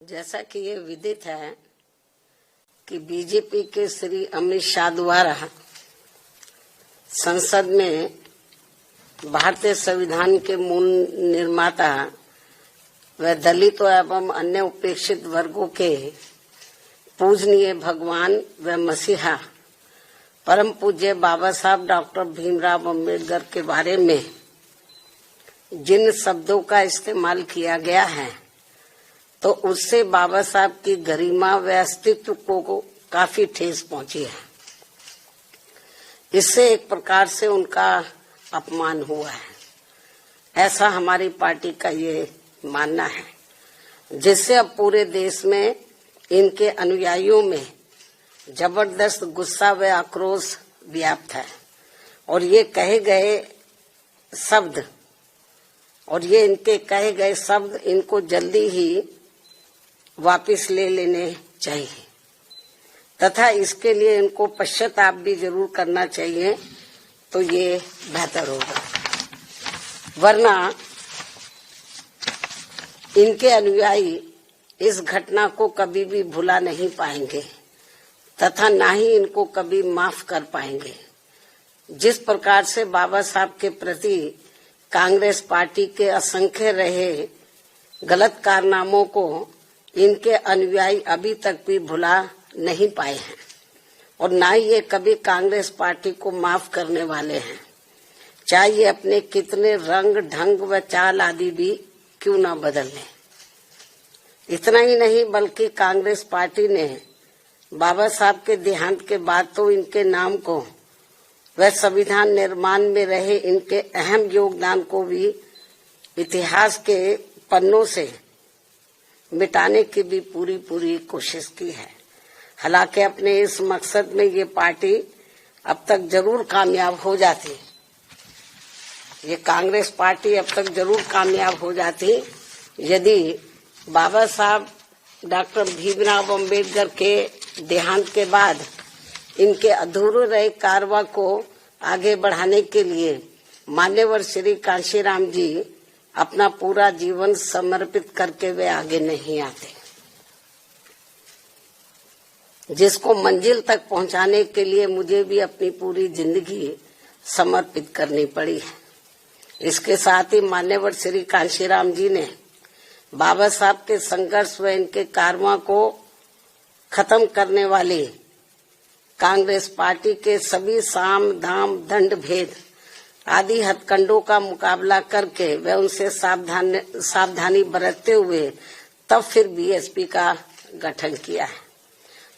जैसा कि ये विदित है कि बीजेपी के श्री अमित शाह द्वारा संसद में भारतीय संविधान के मूल निर्माता व दलितों एवं अन्य उपेक्षित वर्गों के पूजनीय भगवान व मसीहा परम पूज्य बाबा साहब डॉक्टर भीमराव अम्बेडकर के बारे में जिन शब्दों का इस्तेमाल किया गया है तो उससे बाबा साहब की गरिमा व अस्तित्व को काफी ठेस पहुंची है। इससे एक प्रकार से उनका अपमान हुआ है, ऐसा हमारी पार्टी का ये मानना है, जिससे अब पूरे देश में इनके अनुयायियों में जबरदस्त गुस्सा व आक्रोश व्याप्त है और ये इनके कहे गए शब्द इनको जल्दी ही वापस ले लेने चाहिए तथा इसके लिए इनको पश्चाताप भी जरूर करना चाहिए, तो ये बेहतर होगा। वरना इनके अनुयायी इस घटना को कभी भी भुला नहीं पाएंगे तथा ना ही इनको कभी माफ कर पाएंगे। जिस प्रकार से बाबा साहब के प्रति कांग्रेस पार्टी के असंख्य रहे गलत कारनामों को इनके अनुयायी अभी तक भी भुला नहीं पाए हैं और ना ही ये कभी कांग्रेस पार्टी को माफ करने वाले हैं, चाहे ये अपने कितने रंग ढंग व चाल आदि भी क्यों ना बदल लें। इतना ही नहीं बल्कि कांग्रेस पार्टी ने बाबा साहब के देहांत के बाद तो इनके नाम को व संविधान निर्माण में रहे इनके अहम योगदान को भी इतिहास के पन्नों से मिटाने की भी पूरी कोशिश की है। हालांकि अपने इस मकसद में ये पार्टी अब तक जरूर कामयाब हो जाती, ये कांग्रेस पार्टी अब तक जरूर कामयाब हो जाती यदि बाबा साहब डॉक्टर भीमराव अम्बेडकर के देहांत के बाद इनके अधूरे रहे कारवा को आगे बढ़ाने के लिए मान्यवर श्री कांशीराम जी अपना पूरा जीवन समर्पित करके वे आगे नहीं आते, जिसको मंजिल तक पहुंचाने के लिए मुझे भी अपनी पूरी जिंदगी समर्पित करनी पड़ी है। इसके साथ ही मान्यवर श्री कांशीराम जी ने बाबा साहब के संघर्ष व इनके कारवां को खत्म करने वाली कांग्रेस पार्टी के सभी साम दाम दंड भेद आदि हथकंडों का मुकाबला करके वे उनसे सावधानी बरतते हुए तब फिर बीएसपी का गठन किया है,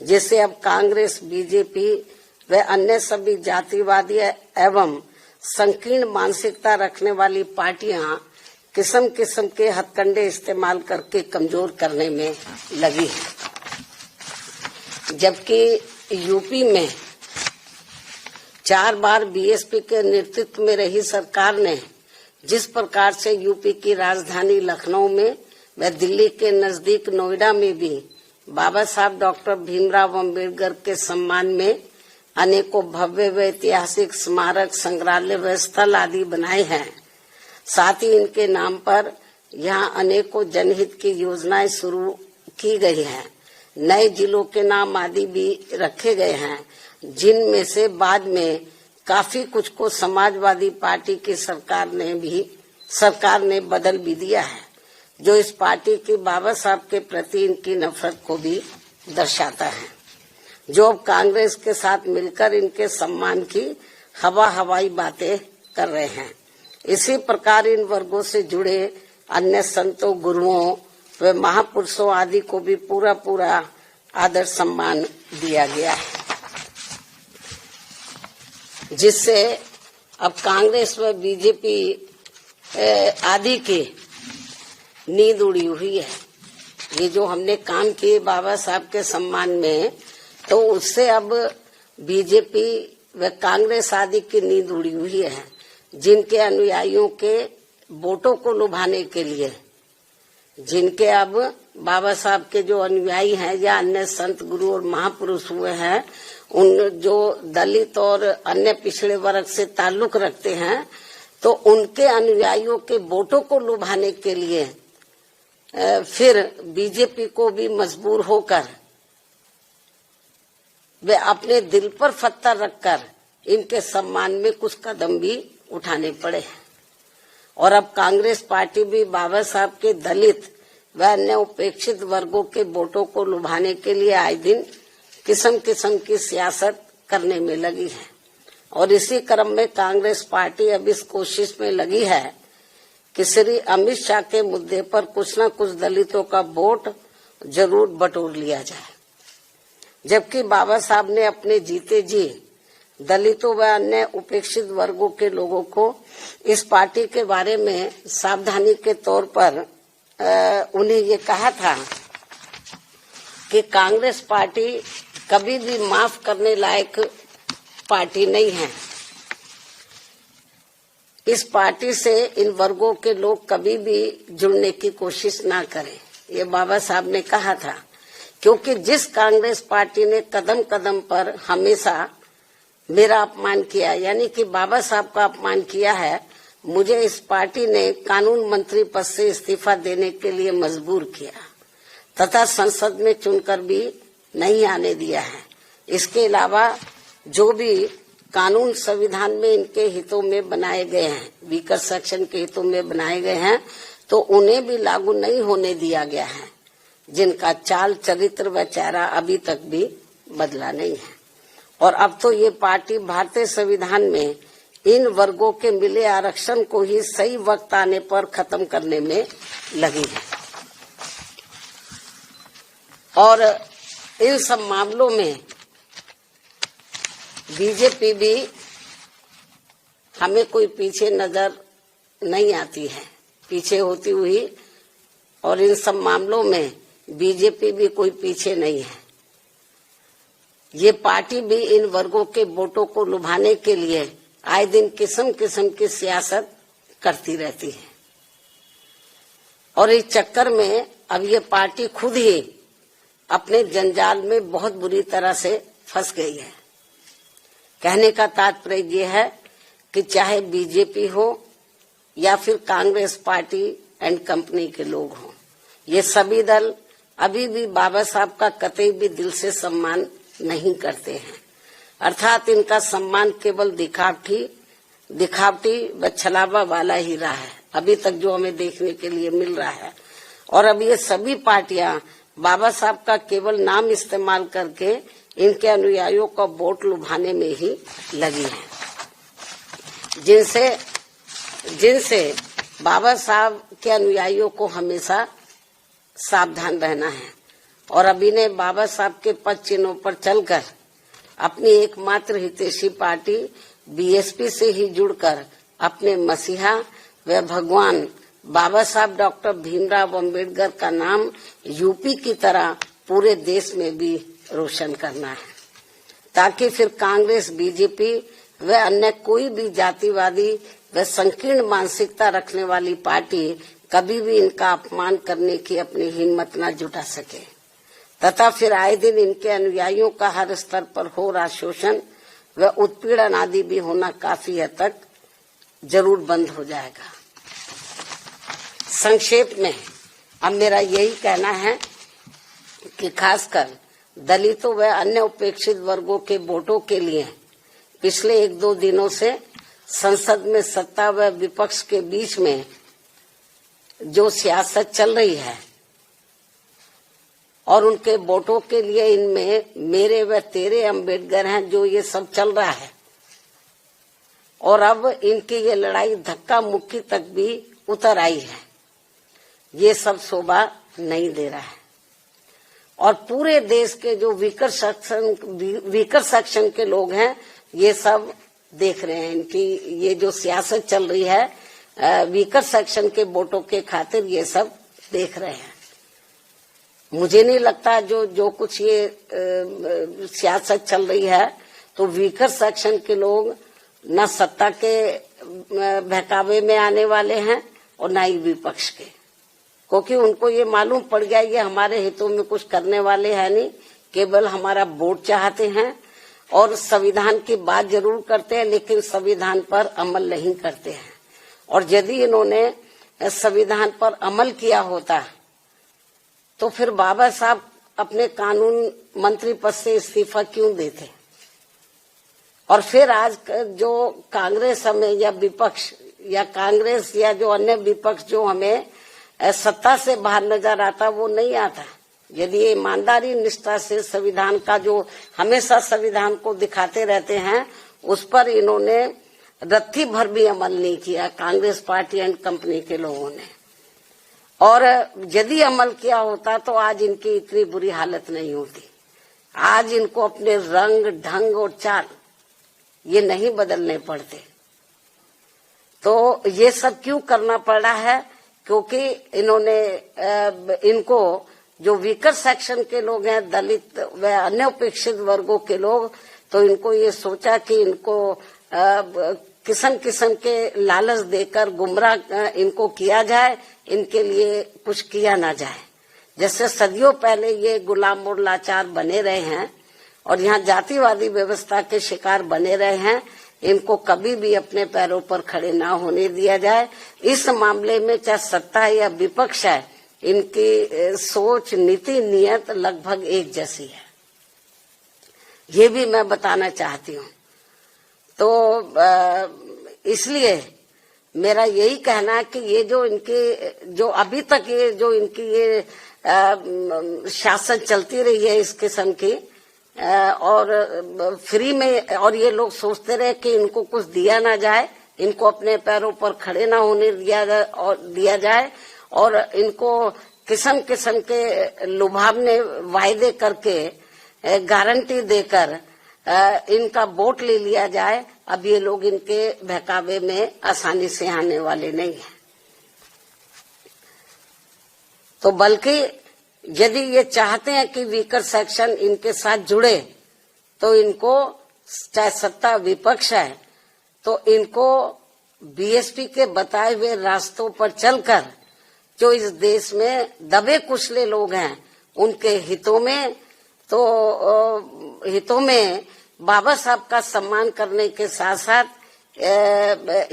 जिससे अब कांग्रेस बीजेपी व अन्य सभी जातिवादी एवं संकीर्ण मानसिकता रखने वाली पार्टियां किस्म किस्म के हथकंडे इस्तेमाल करके कमजोर करने में लगी है। जबकि यूपी में 4 बार बीएसपी के नेतृत्व में रही सरकार ने जिस प्रकार से यूपी की राजधानी लखनऊ में व दिल्ली के नजदीक नोएडा में भी बाबा साहब डॉक्टर भीमराव अम्बेडकर के सम्मान में अनेकों भव्य व ऐतिहासिक स्मारक संग्रहालय व स्थल आदि बनाए हैं, साथ ही इनके नाम पर यहां अनेकों जनहित की योजनाएं शुरू की गई हैं। नए जिलों के नाम आदि भी रखे गए हैं, जिनमें से बाद में काफी कुछ को समाजवादी पार्टी की सरकार ने बदल भी दिया है, जो इस पार्टी की बाबा साहब के प्रति इनकी नफरत को भी दर्शाता है, जो अब कांग्रेस के साथ मिलकर इनके सम्मान की हवाई बातें कर रहे हैं। इसी प्रकार इन वर्गों से जुड़े अन्य संतों गुरुओं व महापुरुषों आदि को भी पूरा आदर सम्मान दिया गया है, जिससे अब कांग्रेस व बीजेपी आदि की नींद उड़ी हुई है। ये जो हमने काम किए बाबा साहब के सम्मान में, तो उससे अब बीजेपी व कांग्रेस आदि की नींद उड़ी हुई है, जिनके अनुयायियों के वोटों को लुभाने के लिए, जिनके अब बाबा साहब के जो अनुयायी हैं या अन्य संत गुरु और महापुरुष हुए हैं, उन जो दलित और अन्य पिछड़े वर्ग से ताल्लुक रखते हैं, तो उनके अनुयायियों के वोटों को लुभाने के लिए फिर बीजेपी को भी मजबूर होकर वे अपने दिल पर पत्थर रखकर इनके सम्मान में कुछ कदम भी उठाने पड़े। और अब कांग्रेस पार्टी भी बाबा साहब के दलित व अन्य उपेक्षित वर्गों के वोटों को लुभाने के लिए आए दिन किस्म किस्म की सियासत करने में लगी है। और इसी क्रम में कांग्रेस पार्टी अब इस कोशिश में लगी है कि श्री अमित शाह के मुद्दे पर कुछ न कुछ दलितों का वोट जरूर बटोर लिया जाए, जबकि बाबा साहब ने अपने जीते जी दलितों व अन्य उपेक्षित वर्गों के लोगों को इस पार्टी के बारे में सावधानी के तौर पर उन्हें ये कहा था कि कांग्रेस पार्टी कभी भी माफ करने लायक पार्टी नहीं है। इस पार्टी से इन वर्गों के लोग कभी भी जुड़ने की कोशिश ना करें, ये बाबा साहब ने कहा था। क्योंकि जिस कांग्रेस पार्टी ने कदम कदम पर हमेशा मेरा अपमान किया, यानी कि बाबा साहब का अपमान किया है, मुझे इस पार्टी ने कानून मंत्री पद से इस्तीफा देने के लिए मजबूर किया तथा संसद में चुनकर भी नहीं आने दिया है। इसके अलावा जो भी कानून संविधान में इनके हितों में बनाए गए हैं, वीकर सेक्शन के हितों में बनाए गए हैं, तो उन्हें भी लागू नहीं होने दिया गया है, जिनका चाल चरित्र व चेहरा अभी तक भी बदला नहीं है। और अब तो ये पार्टी भारतीय संविधान में इन वर्गों के मिले आरक्षण को ही सही वक्त आने पर खत्म करने में लगी है। और इन सब मामलों में बीजेपी भी हमें कोई पीछे नजर नहीं आती है, पीछे होती हुई। और इन सब मामलों में बीजेपी भी कोई पीछे नहीं है। ये पार्टी भी इन वर्गों के वोटों को लुभाने के लिए आए दिन किस्म किस्म की सियासत करती रहती है। और इस चक्कर में अब ये पार्टी खुद ही अपने जंजाल में बहुत बुरी तरह से फंस गई है। कहने का तात्पर्य ये है कि चाहे बीजेपी हो या फिर कांग्रेस पार्टी एंड कंपनी के लोग हों, ये सभी दल अभी भी बाबा साहब का कतई भी दिल से सम्मान नहीं करते हैं। अर्थात इनका सम्मान केवल दिखावटी व छलावा वाला ही रहा है, अभी तक जो हमें देखने के लिए मिल रहा है। और अब ये सभी पार्टियां बाबा साहब का केवल नाम इस्तेमाल करके इनके अनुयायियों का वोट लुभाने में ही लगी है, जिनसे बाबा साहब के अनुयायियों को हमेशा सावधान रहना है। और अभी ने बाबा साहब के पद चिन्हों पर चलकर अपनी एकमात्र हितैषी पार्टी बीएसपी से ही जुड़कर अपने मसीहा व भगवान बाबा साहब डॉक्टर भीमराव अम्बेडकर का नाम यूपी की तरह पूरे देश में भी रोशन करना है, ताकि फिर कांग्रेस, बीजेपी व अन्य कोई भी जातिवादी व संकीर्ण मानसिकता रखने वाली पार्टी कभी भी इनका अपमान करने की अपनी हिम्मत न जुटा सके, तथा फिर आए दिन इनके अनुयायियों का हर स्तर पर हो रहा शोषण व उत्पीड़न आदि भी होना काफी हद तक जरूर बंद हो जाएगा। संक्षेप में अब मेरा यही कहना है कि खासकर दलितों व अन्य उपेक्षित वर्गों के वोटों के लिए पिछले 1-2 दिनों से संसद में सत्ता व विपक्ष के बीच में जो सियासत चल रही है और उनके वोटों के लिए इनमें मेरे व तेरे अम्बेडकर हैं, जो ये सब चल रहा है। और अब इनकी ये लड़ाई धक्का मुक्की तक भी उतर आई है, ये सब शोभा नहीं दे रहा है। और पूरे देश के जो वीकर सेक्शन के लोग हैं, ये सब देख रहे हैं इनकी ये जो सियासत चल रही है वीकर सेक्शन के वोटों के खातिर, ये सब देख रहे हैं। मुझे नहीं लगता जो कुछ ये सियासत चल रही है तो वीकर सेक्शन के लोग न सत्ता के बहकावे में आने वाले हैं और न ही विपक्ष के, क्योंकि उनको ये मालूम पड़ गया ये हमारे हितों में कुछ करने वाले हैं नहीं, केवल हमारा वोट चाहते हैं और संविधान की बात जरूर करते हैं लेकिन संविधान पर अमल नहीं करते हैं। और यदि इन्होंने संविधान पर अमल किया होता तो फिर बाबा साहब अपने कानून मंत्री पद से इस्तीफा क्यों देते? और फिर आज जो कांग्रेस हमें या विपक्ष या कांग्रेस या जो अन्य विपक्ष जो हमें सत्ता से बाहर नजर आता, वो नहीं आता। यदि ईमानदारी निष्ठा से संविधान का जो हमेशा संविधान को दिखाते रहते हैं, उस पर इन्होंने रत्ती भर भी अमल नहीं किया कांग्रेस पार्टी एंड कंपनी के लोगों ने। और यदि अमल किया होता तो आज इनकी इतनी बुरी हालत नहीं होती। आज इनको अपने रंग ढंग और चाल ये नहीं बदलने पड़ते। तो ये सब क्यों करना पड़ा है? क्योंकि इन्होंने इनको जो वीकर सेक्शन के लोग हैं, दलित व अन्य उपेक्षित वर्गों के लोग, तो इनको ये सोचा कि इनको किस्म किस्म के लालच देकर गुमराह इनको किया जाए, इनके लिए कुछ किया ना जाए। जैसे सदियों पहले ये गुलाम और लाचार बने रहे हैं और यहाँ जातिवादी व्यवस्था के शिकार बने रहे हैं, इनको कभी भी अपने पैरों पर खड़े ना होने दिया जाए। इस मामले में चाहे सत्ता या विपक्ष है, इनकी सोच, नीति, नियत लगभग एक जैसी है। ये भी मैं बताना चाहती हूँ। तो इसलिए मेरा यही कहना है कि ये जो इनकी जो अभी तक ये जो इनकी ये शासन चलती रही है इस किस्म की, और फ्री में, और ये लोग सोचते रहे कि इनको कुछ दिया ना जाए, इनको अपने पैरों पर खड़े ना होने दिया जाए और इनको किस्म किस्म के लुभावने वायदे करके, गारंटी देकर इनका वोट ले लिया जाए। अब ये लोग इनके बहकावे में आसानी से आने वाले नहीं हैं। तो बल्कि यदि ये चाहते हैं कि वीकर सेक्शन इनके साथ जुड़े, तो इनको, चाहे सत्ता विपक्ष है, तो इनको बीएसपी के बताए हुए रास्तों पर चलकर जो इस देश में दबे कुचले लोग हैं, उनके हितों में बाबा साहब का सम्मान करने के साथ साथ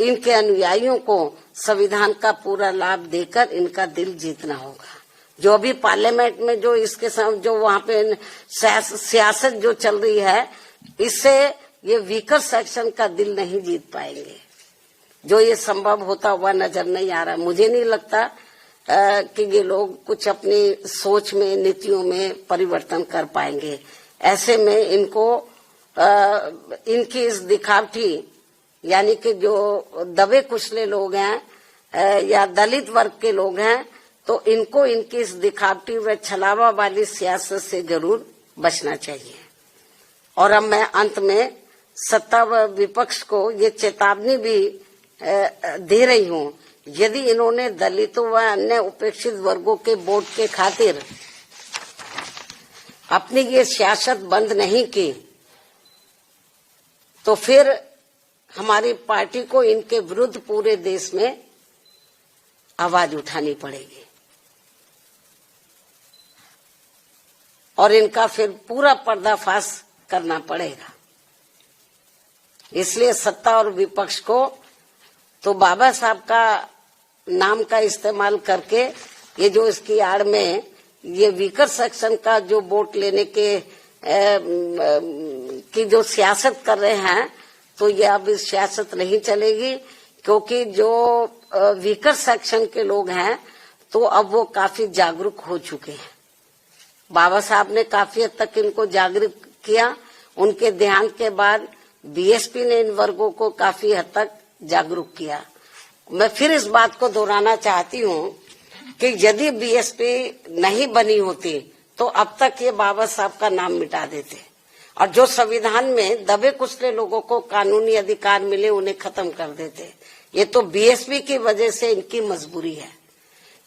इनके अनुयायियों को संविधान का पूरा लाभ देकर इनका दिल जीतना होगा। जो अभी पार्लियामेंट में जो इसके जो वहाँ पे सियासत जो चल रही है, इससे ये वीकर सेक्शन का दिल नहीं जीत पाएंगे। जो ये संभव होता हुआ नजर नहीं आ रहा। मुझे नहीं लगता कि ये लोग कुछ अपनी सोच में, नीतियों में परिवर्तन कर पाएंगे। ऐसे में इनको इनकी इस दिखावटी, यानी कि जो दबे कुचले लोग हैं या दलित वर्ग के लोग हैं, तो इनको इनकी इस दिखावटी व छलावा वाली सियासत से जरूर बचना चाहिए। और अब मैं अंत में सत्ता व विपक्ष को ये चेतावनी भी दे रही हूँ, यदि इन्होंने दलितों व अन्य उपेक्षित वर्गों के वोट के खातिर अपनी ये सियासत बंद नहीं की, तो फिर हमारी पार्टी को इनके विरुद्ध पूरे देश में आवाज उठानी पड़ेगी और इनका फिर पूरा पर्दाफाश करना पड़ेगा। इसलिए सत्ता और विपक्ष को तो बाबा साहब का नाम का इस्तेमाल करके ये जो इसकी आड़ में ये वीकर सेक्शन का जो वोट लेने के की जो सियासत कर रहे हैं, तो ये अब इस सियासत नहीं चलेगी। क्योंकि जो वीकर सेक्शन के लोग हैं, तो अब वो काफी जागरूक हो चुके हैं। बाबा साहब ने काफी हद तक इनको जागरूक किया। उनके देहांत के बाद बीएसपी ने इन वर्गों को काफी हद तक जागरूक किया। मैं फिर इस बात को दोहराना चाहती हूँ कि यदि बीएसपी नहीं बनी होती, तो अब तक ये बाबा साहब का नाम मिटा देते और जो संविधान में दबे कुचले लोगों को कानूनी अधिकार मिले, उन्हें खत्म कर देते। ये तो बीएसपी की वजह से इनकी मजबूरी है।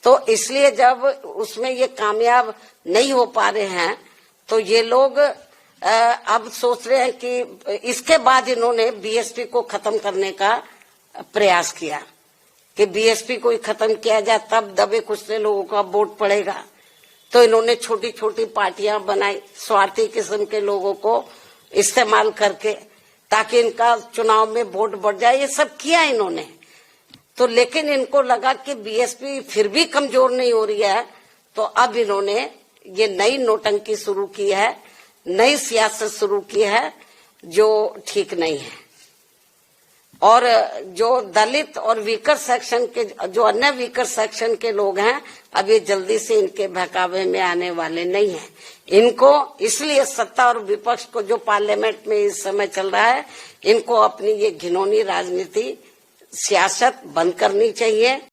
तो इसलिए जब उसमें ये कामयाब नहीं हो पा रहे हैं, तो ये लोग अब सोच रहे हैं कि इसके बाद इन्होंने बीएसपी को खत्म करने का प्रयास किया कि बीएसपी को ही खत्म किया जाए, तब दबे कुचले लोगों का वोट पड़ेगा। तो इन्होंने छोटी छोटी पार्टियां बनाई, स्वार्थी किस्म के लोगों को इस्तेमाल करके, ताकि इनका चुनाव में वोट बढ़ जाए। ये सब किया इन्होंने। तो लेकिन इनको लगा कि बीएसपी फिर भी कमजोर नहीं हो रही है, तो अब इन्होंने ये नई नौटंकी शुरू की है, नई सियासत शुरू की है जो ठीक नहीं है। और जो दलित और वीकर सेक्शन के, जो अन्य वीकर सेक्शन के लोग हैं, अब ये जल्दी से इनके बहकावे में आने वाले नहीं हैं। इनको इसलिए सत्ता और विपक्ष को, जो पार्लियामेंट में इस समय चल रहा है, इनको अपनी ये घिनौनी राजनीति, सियासत बंद करनी चाहिए।